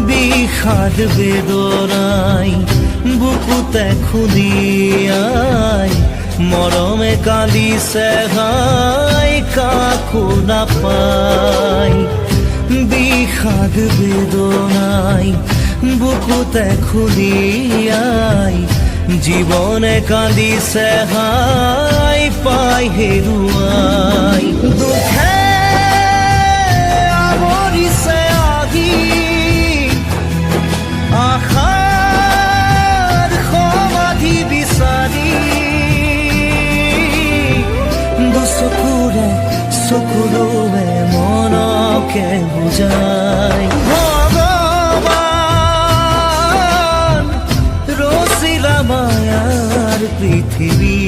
বিষাদ বেদনাই বুকুতে খুলিয়াই মৰমে কান্দিছে হাই কাকো নাপাই। বিষাদ বেদনাই বুকুতে খুলিয়াই জীবনে কান্দিছে হাই পাই হেৰুৱাই। দুখে আৱৰিছে আহি আশাৰ সমাধি বিচাৰি দুচকুৰে চকুৰে মনকে বুজাই। ভগৱান ৰচিলা মায়াৰ পৃথিৱী